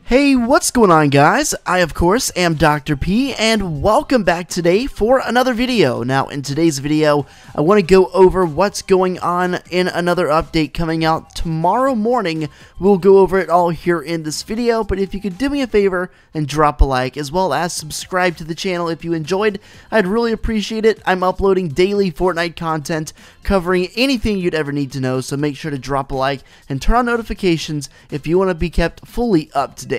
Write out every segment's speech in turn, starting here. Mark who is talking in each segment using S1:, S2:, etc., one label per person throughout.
S1: Hey, what's going on, guys? I, of course, am Dr. P, and welcome back today for another video. Now, in today's video, I want to go over what's going on in another update coming out tomorrow morning. We'll go over it all here in this video, but if you could do me a favor and drop a like, as well as subscribe to the channel if you enjoyed, I'd really appreciate it. I'm uploading daily Fortnite content covering anything you'd ever need to know, so make sure to drop a like and turn on notifications if you want to be kept fully up to date.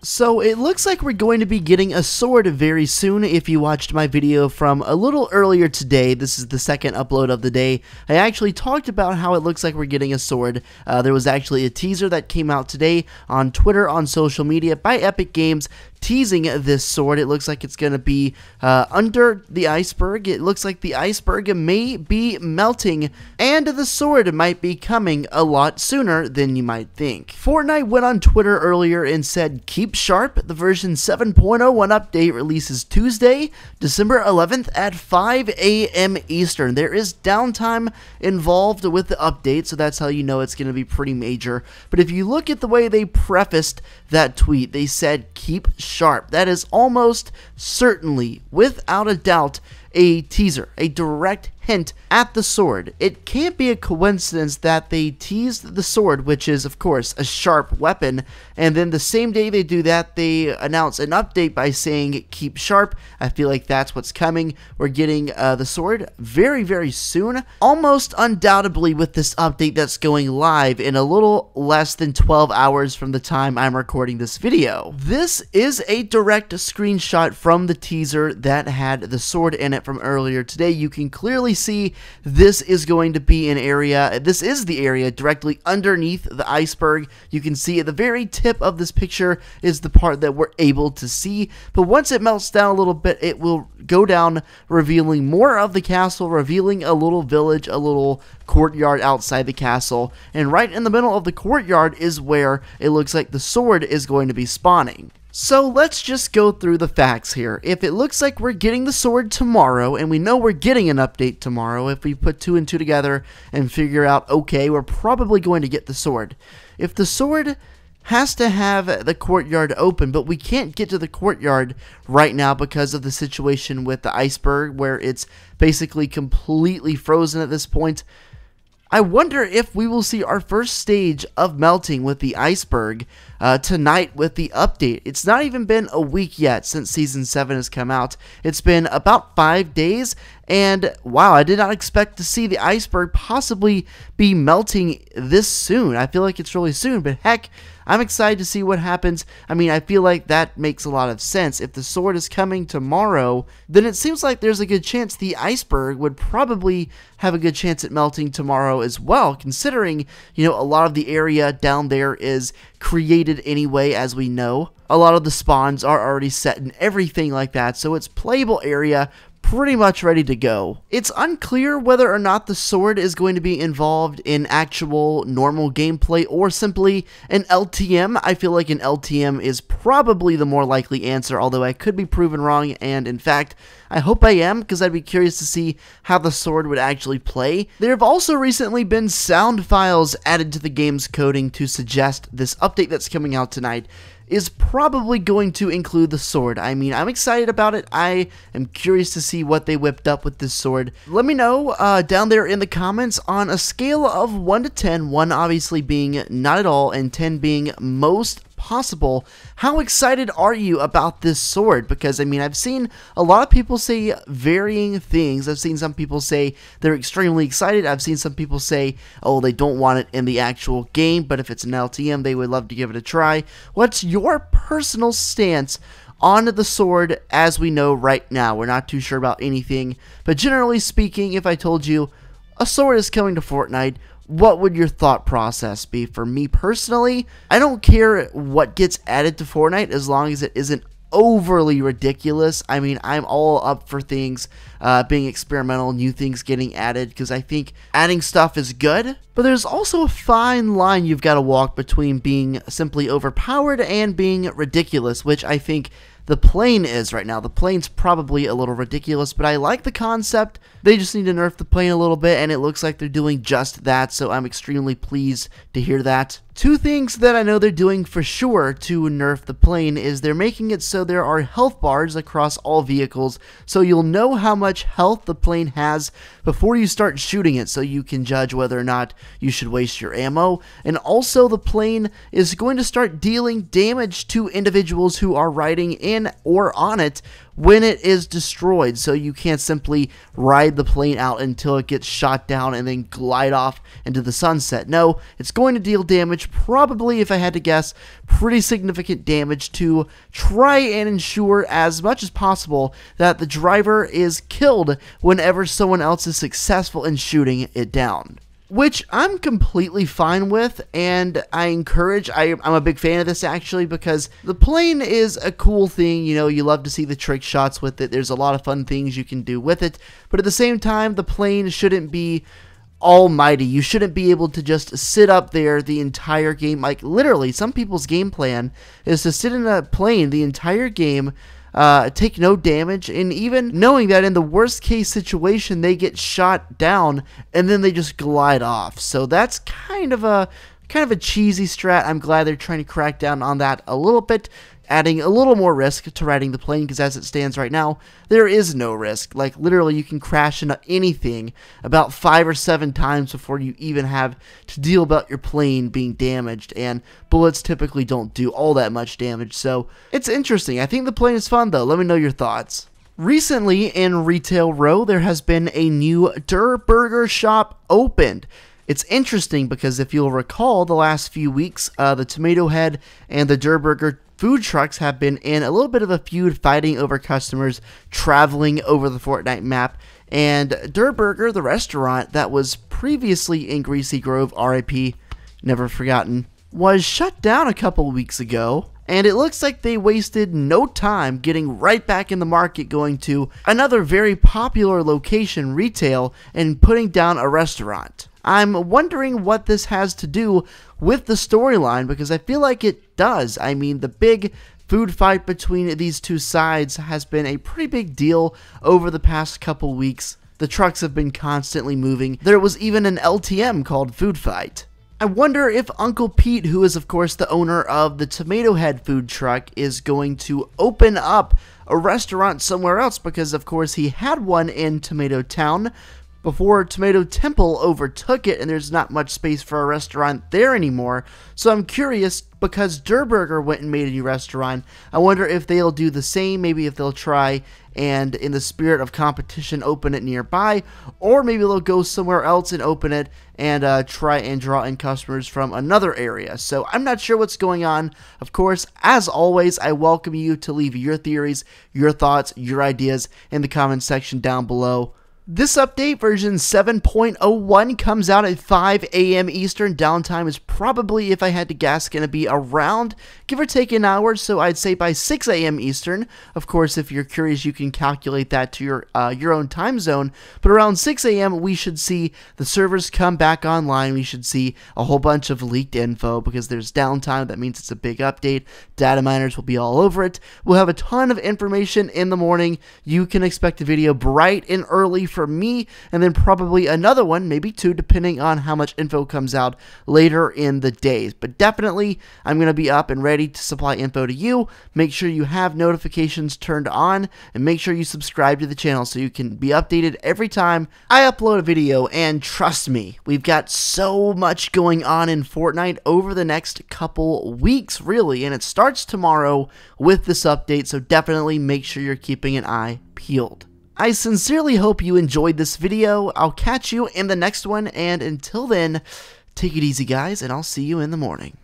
S1: So it looks like we're going to be getting a sword very soon. If you watched my video from a little earlier today, this is the second upload of the day, I actually talked about how it looks like we're getting a sword. There was actually a teaser that came out today on Twitter, on social media, by Epic Games, teasing this sword. It looks like it's going to be under the iceberg. It looks like the iceberg may be melting, and the sword might be coming a lot sooner than you might think. Fortnite went on Twitter earlier and said, "Keep sharp, the version 7.01 update releases Tuesday, December 11th at 5 a.m. Eastern. There is downtime involved with the update, so that's how you know it's going to be pretty major. But if you look at the way they prefaced that tweet, they said, "Keep sharp." That is almost certainly, without a doubt, a teaser, a direct hint at the sword. It can't be a coincidence that they teased the sword, which is, of course, a sharp weapon, and then the same day they do that, they announce an update by saying, "Keep sharp." I feel like that's what's coming. We're getting the sword very, very soon, almost undoubtedly with this update that's going live in a little less than 12 hours from the time I'm recording this video. This is a direct screenshot from the teaser that had the sword in it from earlier today. You can clearly see this is going to be an area, this is the area directly underneath the iceberg. You can see at the very tip of this picture is the part that we're able to see, but once it melts down a little bit, it will go down, revealing more of the castle, revealing a little village, a little courtyard outside the castle, and right in the middle of the courtyard is where it looks like the sword is going to be spawning. So let's just go through the facts here. If it looks like we're getting the sword tomorrow, and we know we're getting an update tomorrow, if we put 2 and 2 together and figure out, okay, we're probably going to get the sword. If the sword has to have the courtyard open, but we can't get to the courtyard right now because of the situation with the iceberg, where it's basically completely frozen at this point, I wonder if we will see our first stage of melting with the iceberg tonight with the update. It's not even been a week yet since Season 7 has come out. It's been about 5 days, and wow, I did not expect to see the iceberg possibly be melting this soon. I feel like it's really soon, but heck, I'm excited to see what happens. I mean, I feel like that makes a lot of sense. If the sword is coming tomorrow, then it seems like there's a good chance the iceberg would probably have a good chance at melting tomorrow as well, considering, you know, a lot of the area down there is created anyway, as we know. A lot of the spawns are already set and everything like that, so it's playable area, pretty much ready to go. It's unclear whether or not the sword is going to be involved in actual normal gameplay or simply an LTM. I feel like an LTM is probably the more likely answer, although I could be proven wrong, and in fact, I hope I am, because I'd be curious to see how the sword would actually play. There have also recently been sound files added to the game's coding to suggest this update that's coming out tonight is probably going to include the sword. I mean, I'm excited about it. I am curious to see what they whipped up with this sword. Let me know down there in the comments on a scale of 1 to 10, 1 obviously being not at all and 10 being most possible. How excited are you about this sword? Because I mean, I've seen a lot of people say varying things. I've seen some people say they're extremely excited. I've seen some people say, oh, they don't want it in the actual game, but if it's an LTM, they would love to give it a try. What's your personal stance on the sword as we know right now? We're not too sure about anything, but generally speaking, if I told you a sword is coming to Fortnite, what would your thought process be? For me personally, I don't care what gets added to Fortnite as long as it isn't overly ridiculous. I mean, I'm all up for things being experimental, new things getting added, because I think adding stuff is good, but there's also a fine line you've got to walk between being simply overpowered and being ridiculous, which I think the plane is right now. The plane's probably a little ridiculous, but I like the concept. They just need to nerf the plane a little bit, and it looks like they're doing just that, so I'm extremely pleased to hear that. Two things that I know they're doing for sure to nerf the plane is they're making it so there are health bars across all vehicles, so you'll know how much health the plane has before you start shooting it, so you can judge whether or not you should waste your ammo. And also the plane is going to start dealing damage to individuals who are riding in or on it when it is destroyed, so you can't simply ride the plane out until it gets shot down and then glide off into the sunset. No, it's going to deal damage, probably, if I had to guess, pretty significant damage, to try and ensure as much as possible that the driver is killed whenever someone else is successful in shooting it down. Which I'm completely fine with, and I'm a big fan of this actually, because the plane is a cool thing. You know, you love to see the trick shots with it. There's a lot of fun things you can do with it, but at the same time, the plane shouldn't be almighty. You shouldn't be able to just sit up there the entire game. Like, literally, some people's game plan is to sit in a plane the entire game, take no damage, and even knowing that in the worst case situation they get shot down and then they just glide off. So that's kind of a cheesy strat. I'm glad they're trying to crack down on that a little bit, adding a little more risk to riding the plane, because as it stands right now, there is no risk. Like, literally, you can crash into anything about 5 or 7 times before you even have to deal about your plane being damaged, and bullets typically don't do all that much damage, so it's interesting. I think the plane is fun, though. Let me know your thoughts. Recently, in Retail Row, there has been a new Der Burger shop opened. It's interesting because if you'll recall, the last few weeks, the Tomato Head and the Der Burger food trucks have been in a little bit of a feud, fighting over customers traveling over the Fortnite map. And Der Burger, the restaurant that was previously in Greasy Grove, RIP, never forgotten, was shut down a couple weeks ago. And it looks like they wasted no time getting right back in the market, going to another very popular location, Retail, and putting down a restaurant. I'm wondering what this has to do with the storyline, because I feel like it does. I mean, the big food fight between these two sides has been a pretty big deal over the past couple weeks. The trucks have been constantly moving. There was even an LTM called Food Fight. I wonder if Uncle Pete, who is of course the owner of the Tomato Head food truck, is going to open up a restaurant somewhere else, because of course he had one in Tomato Town before Tomato Temple overtook it, and there's not much space for a restaurant there anymore. So I'm curious, because Der Burger went and made a new restaurant, I wonder if they'll do the same, maybe if they'll try and, in the spirit of competition, open it nearby, or maybe they'll go somewhere else and open it and try and draw in customers from another area. So I'm not sure what's going on. Of course, as always, I welcome you to leave your theories, your thoughts, your ideas in the comment section down below. This update, version 7.01, comes out at 5 a.m. Eastern. Downtime is probably, if I had to guess, going to be around, give or take, an hour, so I'd say by 6 a.m. Eastern. Of course, if you're curious, you can calculate that to your own time zone, but around 6 a.m. we should see the servers come back online. We should see a whole bunch of leaked info, because there's downtime. That means it's a big update. Data miners will be all over it. We'll have a ton of information in the morning. You can expect a video bright and early from me, and then probably another one, maybe 2, depending on how much info comes out later in the day. But definitely, I'm going to be up and ready to supply info to you. Make sure you have notifications turned on, and make sure you subscribe to the channel so you can be updated every time I upload a video. And trust me, we've got so much going on in Fortnite over the next couple weeks, really, and it starts tomorrow with this update, so definitely make sure you're keeping an eye peeled. I sincerely hope you enjoyed this video. I'll catch you in the next one, and until then, take it easy, guys, and I'll see you in the morning.